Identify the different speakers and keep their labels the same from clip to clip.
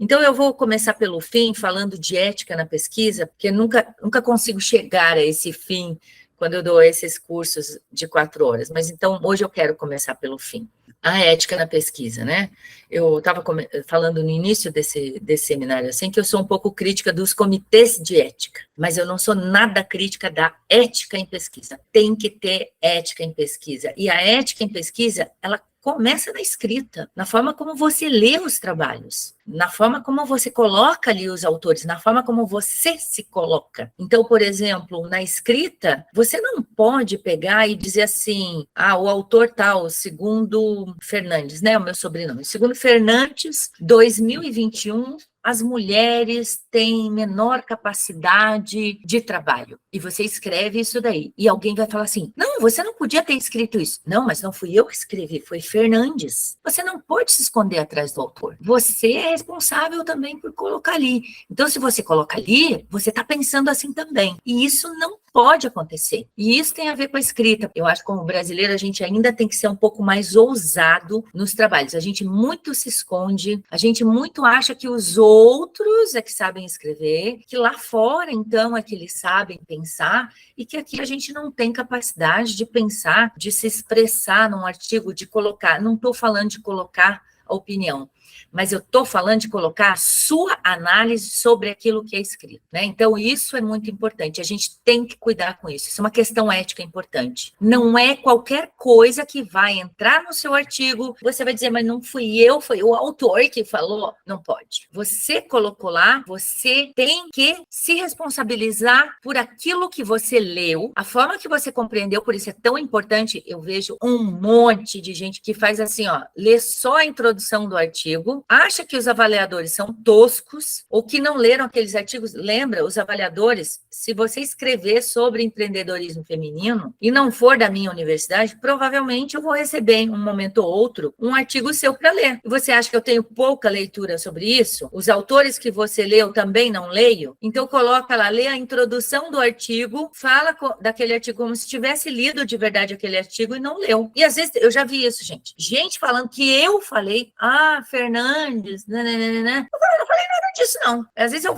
Speaker 1: Então, eu vou começar pelo fim, falando de ética na pesquisa, porque nunca consigo chegar a esse fim quando eu dou esses cursos de 4 horas. Mas, então, hoje eu quero começar pelo fim. A ética na pesquisa, né? Eu estava falando no início desse seminário, assim, que eu sou um pouco crítica dos comitês de ética, mas eu não sou nada crítica da ética em pesquisa. Tem que ter ética em pesquisa. E a ética em pesquisa, ela começa na escrita, na forma como você lê os trabalhos, na forma como você coloca ali os autores, na forma como você se coloca. Então, por exemplo, na escrita, você não pode pegar e dizer assim, o autor tal, segundo Fernandes, né, o meu sobrenome, segundo Fernandes, 2021, as mulheres têm menor capacidade de trabalho. E você escreve isso daí. E alguém vai falar assim, não, você não podia ter escrito isso. Não, mas não fui eu que escrevi, foi Fernandes. Você não pode se esconder atrás do autor. Você é responsável também por colocar ali. Então, se você coloca ali, você está pensando assim também. E isso não pode acontecer. E isso tem a ver com a escrita. Eu acho que como brasileiro a gente ainda tem que ser um pouco mais ousado nos trabalhos. A gente muito se esconde, a gente muito acha que os outros é que sabem escrever, que lá fora, então, é que eles sabem pensar, e que aqui a gente não tem capacidade de pensar, de se expressar num artigo, de colocar. Não estou falando de colocar a opinião, mas eu estou falando de colocar a sua análise sobre aquilo que é escrito, né? Então, isso é muito importante, a gente tem que cuidar com isso, isso é uma questão ética importante. Não é qualquer coisa que vai entrar no seu artigo, você vai dizer, mas não fui eu, foi o autor que falou. Não pode. Você colocou lá, você tem que se responsabilizar por aquilo que você leu, a forma que você compreendeu, por isso é tão importante. Eu vejo um monte de gente que faz assim, lê só a introdução do artigo, acha que os avaliadores são toscos ou que não leram aqueles artigos. Lembra, os avaliadores, se você escrever sobre empreendedorismo feminino e não for da minha universidade, provavelmente eu vou receber em um momento ou outro um artigo seu para ler. E você acha que eu tenho pouca leitura sobre isso? Os autores que você leu também não leio? Então coloca lá, lê a introdução do artigo, fala daquele artigo como se tivesse lido de verdade aquele artigo e não leu. E às vezes eu já vi isso, gente. Gente falando que eu falei, Fernandes, nananana. Eu não falei nada disso, não. Às vezes eu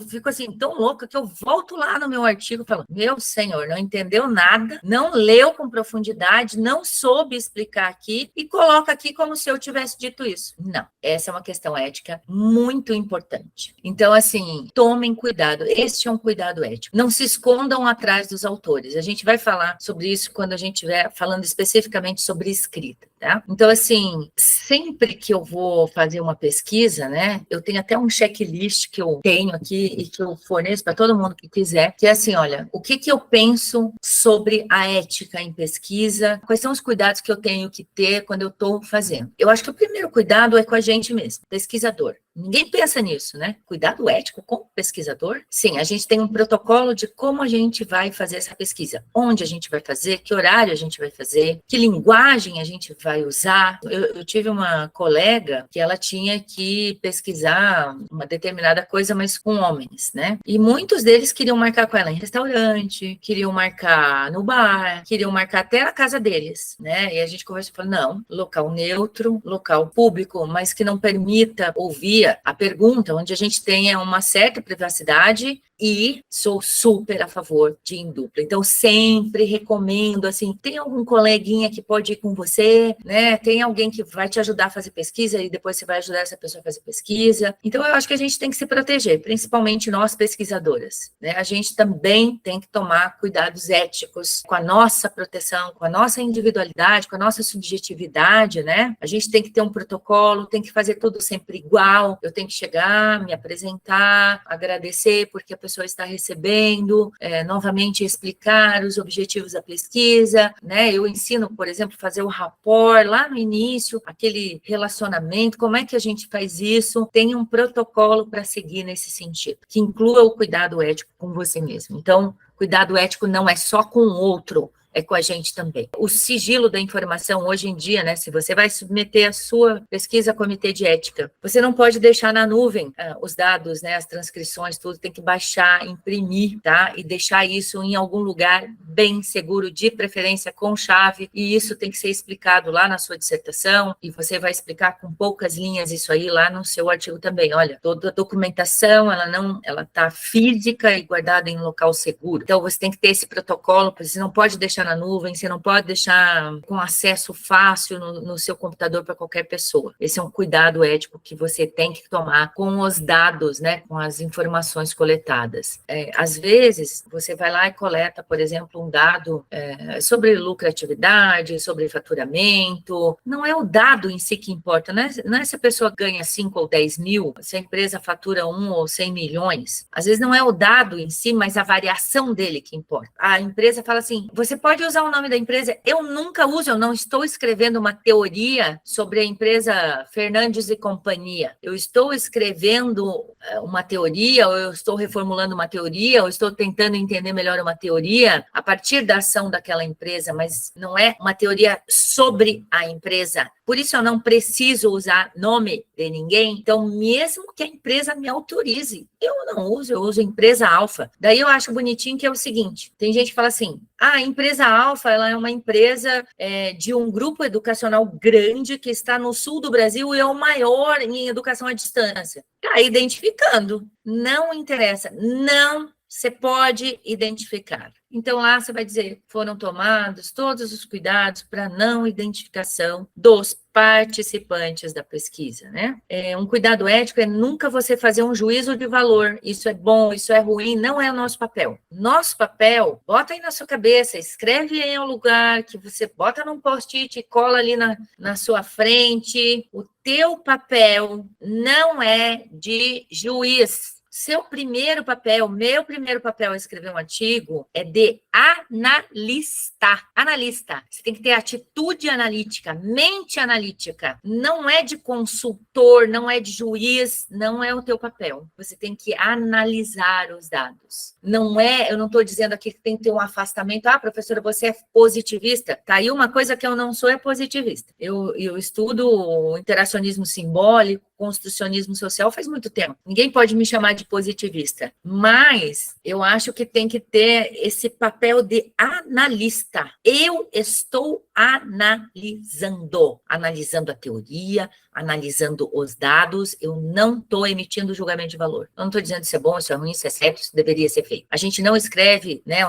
Speaker 1: fico assim, tão louca, que eu volto lá no meu artigo e falo, meu senhor, não entendeu nada, não leu com profundidade, não soube explicar aqui, e coloca aqui como se eu tivesse dito isso. Não, essa é uma questão ética muito importante. Então, assim, tomem cuidado, este é um cuidado ético. Não se escondam atrás dos autores. A gente vai falar sobre isso quando a gente estiver falando especificamente sobre escrita, tá? Então, assim, sempre que eu vou fazer uma pesquisa, né, eu tenho até um checklist que eu tenho aqui e que eu forneço para todo mundo que quiser, que é assim, olha, o que eu penso sobre a ética em pesquisa, quais são os cuidados que eu tenho que ter quando eu estou fazendo. Eu acho que o primeiro cuidado é com a gente mesmo, pesquisador. Ninguém pensa nisso, né? Cuidado ético com o pesquisador. Sim, a gente tem um protocolo de como a gente vai fazer essa pesquisa, onde a gente vai fazer, que horário a gente vai fazer, que linguagem a gente vai usar. Eu tive uma colega que ela tinha que pesquisar uma determinada coisa, mas com homens, né? E muitos deles queriam marcar com ela em restaurante, queriam marcar no bar, queriam marcar até na casa deles, né? E a gente conversou e falou, não, local neutro, local público, mas que não permita ouvir a pergunta, onde a gente tenha uma certa privacidade, e sou super a favor de ir em dupla. Então, sempre recomendo, assim, tem algum coleguinha que pode ir com você, né? Tem alguém que vai te ajudar a fazer pesquisa e depois você vai ajudar essa pessoa a fazer pesquisa. Então, eu acho que a gente tem que se proteger, principalmente nós pesquisadoras, né? A gente também tem que tomar cuidados éticos com a nossa proteção, com a nossa individualidade, com a nossa subjetividade, né? A gente tem que ter um protocolo, tem que fazer tudo sempre igual. Eu tenho que chegar, me apresentar, agradecer porque a pessoa está recebendo, novamente explicar os objetivos da pesquisa, né? Eu ensino, por exemplo, fazer o rapport lá no início, aquele relacionamento, como é que a gente faz isso? Tem um protocolo para seguir nesse sentido, que inclua o cuidado ético com você mesmo. Então, cuidado ético não é só com o outro, é com a gente também. O sigilo da informação, hoje em dia, né, se você vai submeter a sua pesquisa a comitê de ética, você não pode deixar na nuvem os dados, né, as transcrições, tudo, tem que baixar, imprimir, tá? E deixar isso em algum lugar bem seguro, de preferência com chave, e isso tem que ser explicado lá na sua dissertação, e você vai explicar com poucas linhas isso aí lá no seu artigo também. Olha, toda a documentação, ela está física e guardada em local seguro. Então, você tem que ter esse protocolo, você não pode deixar na nuvem, você não pode deixar com acesso fácil no seu computador para qualquer pessoa. Esse é um cuidado ético que você tem que tomar com os dados, né, com as informações coletadas. Às vezes, você vai lá e coleta, por exemplo, um dado sobre lucratividade, sobre faturamento. Não é o dado em si que importa, não é se a pessoa ganha 5 ou 10 mil, se a empresa fatura 1 ou 100 milhões. Às vezes não é o dado em si, mas a variação dele que importa. A empresa fala assim, você pode usar o nome da empresa, eu nunca uso, eu não estou escrevendo uma teoria sobre a empresa Fernandes e Companhia. Eu estou escrevendo uma teoria, ou eu estou reformulando uma teoria, ou estou tentando entender melhor uma teoria a partir da ação daquela empresa, mas não é uma teoria sobre a empresa. Por isso eu não preciso usar nome de ninguém. Então, mesmo que a empresa me autorize, eu não uso, eu uso empresa alfa. Daí eu acho bonitinho que é o seguinte, tem gente que fala assim, a empresa alfa, ela é uma empresa de um grupo educacional grande que está no sul do Brasil e é o maior em educação à distância. Está identificando, não interessa, não você pode identificar. Então, lá você vai dizer, foram tomados todos os cuidados para não identificação dos participantes da pesquisa, né? Um cuidado ético é nunca você fazer um juízo de valor, isso é bom, isso é ruim, não é o nosso papel. Nosso papel, bota aí na sua cabeça, escreve aí um lugar que você bota num post-it e cola ali na sua frente. O teu papel não é de juiz. Seu primeiro papel, meu primeiro papel a escrever um artigo é de analista. Analista. Você tem que ter atitude analítica, mente analítica. Não é de consultor, não é de juiz, não é o teu papel. Você tem que analisar os dados. Não é, eu não estou dizendo aqui que tem que ter um afastamento. Ah, professora, você é positivista? Tá aí uma coisa que eu não sou, é positivista. Eu estudo interacionismo simbólico, construcionismo social faz muito tempo. Ninguém pode me chamar de positivista, mas eu acho que tem que ter esse papel de analista. Eu estou analisando a teoria, analisando os dados, eu não estou emitindo julgamento de valor. Eu não estou dizendo se é bom, se é ruim, se é certo, se deveria ser feito. A gente não escreve, né,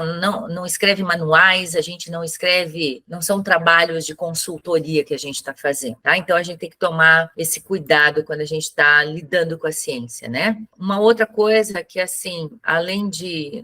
Speaker 1: não escreve manuais, a gente não escreve, não são trabalhos de consultoria que a gente está fazendo, tá? Então, a gente tem que tomar esse cuidado quando a gente está lidando com a ciência, né? Uma outra coisa que, assim, além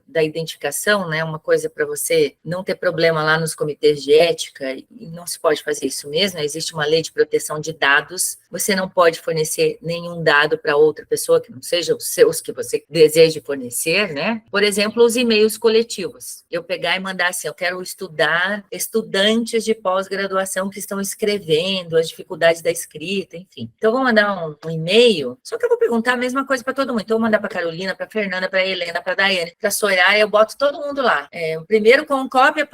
Speaker 1: da identificação, né, uma coisa para você não ter problema lá nos comitês de ética, e não se pode fazer isso mesmo, né? Existe uma lei de proteção de dados, você não pode fornecer nenhum dado para outra pessoa que não seja os seus que você deseje fornecer, né? Por exemplo, os e-mails coletivos. Eu pegar e mandar assim, eu quero estudar estudantes de pós-graduação que estão escrevendo, as dificuldades da escrita, enfim. Então, eu vou mandar um e-mail, só que eu vou perguntar a mesma coisa para todo mundo. Então, eu vou mandar para Carolina, para Fernanda, para Helena, para Daiane, para Soraya, eu boto todo mundo lá. Primeiro com cópia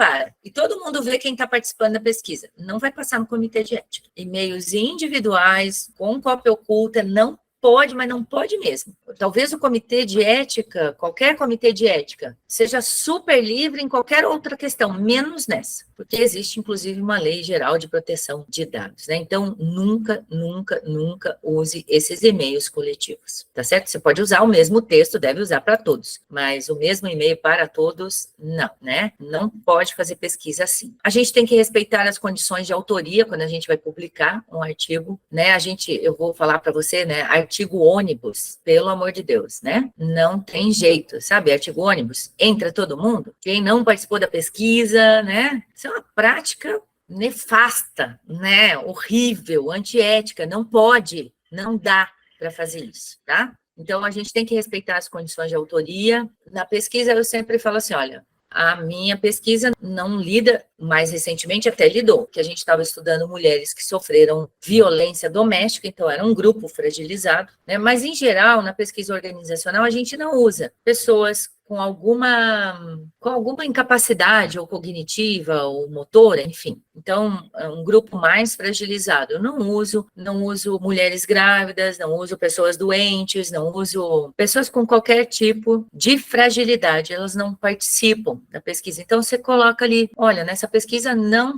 Speaker 1: e todo mundo vê quem está participando da pesquisa. Não vai passar no comitê de ética. E-mails individuais, com cópia oculta, não pode, mas não pode mesmo. Talvez o comitê de ética, qualquer comitê de ética, seja super livre em qualquer outra questão, menos nessa, porque existe, inclusive, uma lei geral de proteção de dados, né? Então, nunca, nunca, nunca use esses e-mails coletivos, tá certo? Você pode usar o mesmo texto, deve usar para todos, mas o mesmo e-mail para todos, não, né? Não pode fazer pesquisa assim. A gente tem que respeitar as condições de autoria quando a gente vai publicar um artigo, né? Eu vou falar para você, né? Artigo ônibus, pelo amor de Deus, né? Não tem jeito, sabe? Artigo ônibus, entra todo mundo. Quem não participou da pesquisa, né? Isso é uma prática nefasta, né? Horrível, antiética, não pode, não dá para fazer isso, tá? Então, a gente tem que respeitar as condições de autoria. Na pesquisa, eu sempre falo assim, olha, a minha pesquisa não lida, mais recentemente até lidou, que a gente estava estudando mulheres que sofreram violência doméstica, então era um grupo fragilizado, né? Mas, em geral, na pesquisa organizacional, a gente não usa pessoas com alguma incapacidade, ou cognitiva, ou motora, enfim. Então, é um grupo mais fragilizado. Eu não uso mulheres grávidas, não uso pessoas doentes, não uso pessoas com qualquer tipo de fragilidade, elas não participam da pesquisa. Então, você coloca ali, olha, nessa pesquisa não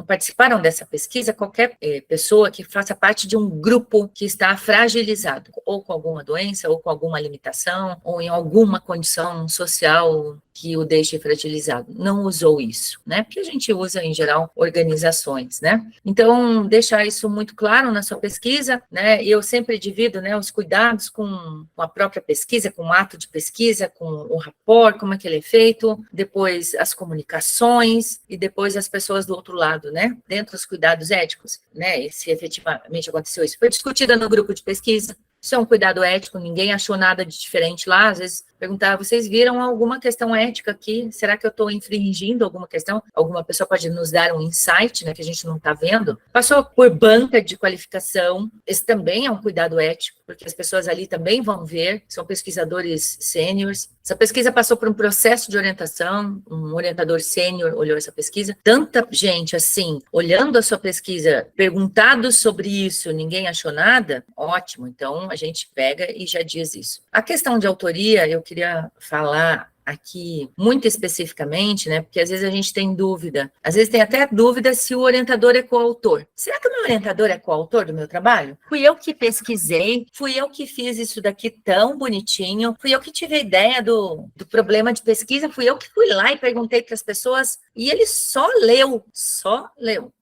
Speaker 1: participaram dessa pesquisa qualquer pessoa que faça parte de um grupo que está fragilizado, ou com alguma doença, ou com alguma limitação, ou em alguma condição social que o deixe fragilizado. Não usou isso, né? Porque a gente usa, em geral, organizações, né? Então, deixar isso muito claro na sua pesquisa, né? E eu sempre divido, né, os cuidados com a própria pesquisa, com o ato de pesquisa, com o rapport, como é que ele é feito, depois as comunicações e depois as pessoas do outro lado, né? Dentro dos cuidados éticos, né? E se efetivamente aconteceu isso. Foi discutida no grupo de pesquisa. Isso é um cuidado ético, ninguém achou nada de diferente lá, às vezes perguntava, vocês viram alguma questão ética aqui? Será que eu estou infringindo alguma questão? Alguma pessoa pode nos dar um insight, né, que a gente não está vendo? Passou por banca de qualificação, esse também é um cuidado ético, porque as pessoas ali também vão ver, são pesquisadores sêniores. Essa pesquisa passou por um processo de orientação, um orientador sênior olhou essa pesquisa. Tanta gente, assim, olhando a sua pesquisa, perguntado sobre isso, ninguém achou nada, ótimo, então a gente pega e já diz isso. A questão de autoria, eu queria falar aqui muito especificamente, né, porque às vezes a gente tem dúvida, às vezes tem até dúvida se o orientador é coautor. Será que o meu orientador é coautor do meu trabalho? Fui eu que pesquisei, fui eu que fiz isso daqui tão bonitinho, fui eu que tive a ideia do problema de pesquisa, fui eu que fui lá e perguntei para as pessoas, e ele só leu.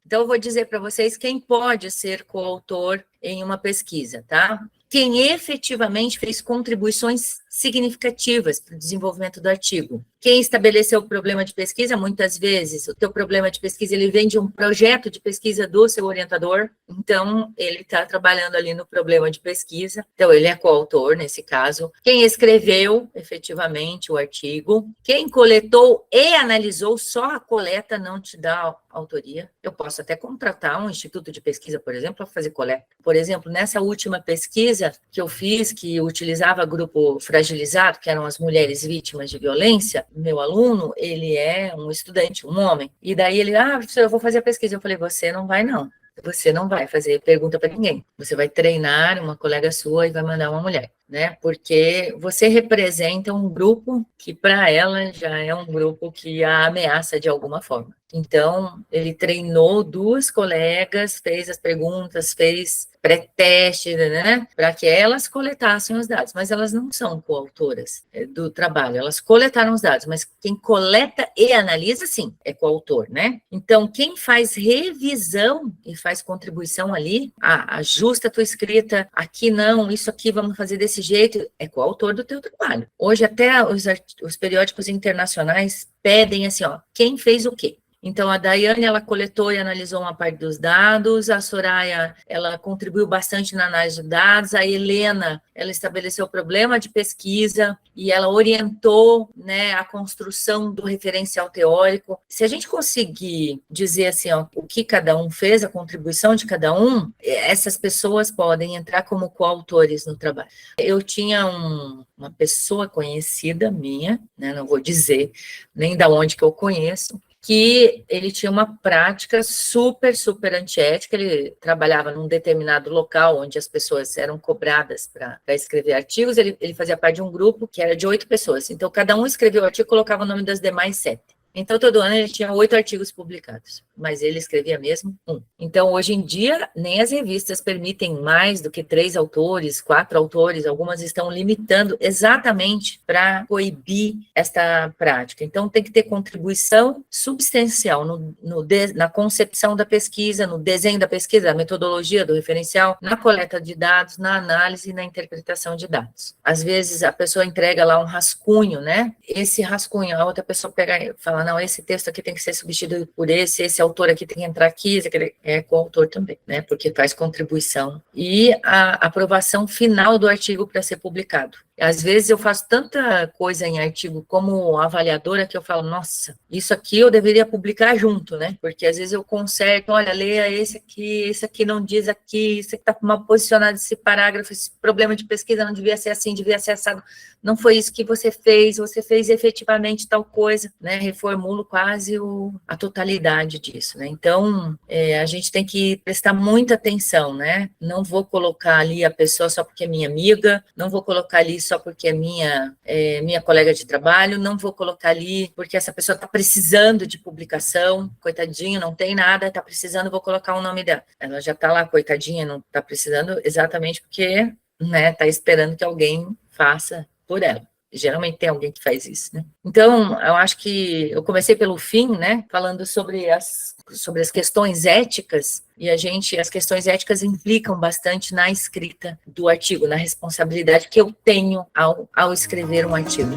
Speaker 1: Então eu vou dizer para vocês quem pode ser coautor em uma pesquisa, tá? Quem efetivamente fez contribuições significativas para o desenvolvimento do artigo. Quem estabeleceu o problema de pesquisa, muitas vezes, o teu problema de pesquisa, ele vem de um projeto de pesquisa do seu orientador, então ele está trabalhando ali no problema de pesquisa, então ele é coautor nesse caso. Quem escreveu, efetivamente, o artigo, quem coletou e analisou, só a coleta não te dá autoria. Eu posso até contratar um instituto de pesquisa, por exemplo, para fazer coleta. Por exemplo, nessa última pesquisa que eu fiz, que utilizava grupo fragilizado, que eram as mulheres vítimas de violência, meu aluno, ele é um estudante, um homem, e daí ele, professor, eu vou fazer a pesquisa. Eu falei, você não vai não. Você não vai fazer pergunta para ninguém. Você vai treinar uma colega sua e vai mandar uma mulher, né? Porque você representa um grupo que, para ela, já é um grupo que a ameaça de alguma forma. Então, ele treinou 2 colegas, fez as perguntas, fez pré-teste, né, para que elas coletassem os dados, mas elas não são coautoras do trabalho, elas coletaram os dados, mas quem coleta e analisa, sim, é coautor, né? Então, quem faz revisão e faz contribuição ali, ajusta a tua escrita, aqui não, isso aqui vamos fazer desse jeito, é coautor do teu trabalho. Hoje, até os periódicos internacionais pedem assim, quem fez o quê? Então, a Daiane, ela coletou e analisou uma parte dos dados, a Soraya, ela contribuiu bastante na análise de dados, a Helena, ela estabeleceu o problema de pesquisa e ela orientou, né, a construção do referencial teórico. Se a gente conseguir dizer assim, o que cada um fez, a contribuição de cada um, essas pessoas podem entrar como coautores no trabalho. Eu tinha uma pessoa conhecida minha, né, não vou dizer nem da onde que eu conheço, que ele tinha uma prática super, super antiética, ele trabalhava num determinado local onde as pessoas eram cobradas para escrever artigos, ele fazia parte de um grupo que era de 8 pessoas, então cada um escrevia o artigo e colocava o nome das demais 7. Então, todo ano ele tinha 8 artigos publicados, mas ele escrevia mesmo 1. Então, hoje em dia, nem as revistas permitem mais do que 3 autores, 4 autores, algumas estão limitando exatamente para coibir esta prática. Então, tem que ter contribuição substancial na concepção da pesquisa, no desenho da pesquisa, na metodologia do referencial, na coleta de dados, na análise e na interpretação de dados. Às vezes, a pessoa entrega lá um rascunho, né? Esse rascunho, a outra pessoa pega e fala, não, esse texto aqui tem que ser substituído por esse autor aqui tem que entrar aqui, esse aqui é coautor também, né, porque faz contribuição. E a aprovação final do artigo para ser publicado. Às vezes eu faço tanta coisa em artigo como avaliadora que eu falo, nossa, isso aqui eu deveria publicar junto, né? Porque às vezes eu conserto, olha, leia esse aqui não diz aqui, isso aqui está mal posicionado esse parágrafo, esse problema de pesquisa não devia ser assim, devia ser assado. Não foi isso que você fez efetivamente tal coisa, né? Reformulo quase a totalidade disso, né? Então, a gente tem que prestar muita atenção, né? Não vou colocar ali a pessoa só porque é minha amiga, não vou colocar ali só porque é minha colega de trabalho, não vou colocar ali porque essa pessoa está precisando de publicação, coitadinho, não tem nada, está precisando, vou colocar o nome dela. Ela já está lá, coitadinha, não está precisando exatamente porque, né, está esperando que alguém faça por ela. Geralmente tem alguém que faz isso, né? Então, eu acho que eu comecei pelo fim, né, falando sobre as questões éticas, e as questões éticas implicam bastante na escrita do artigo, na responsabilidade que eu tenho ao escrever um artigo.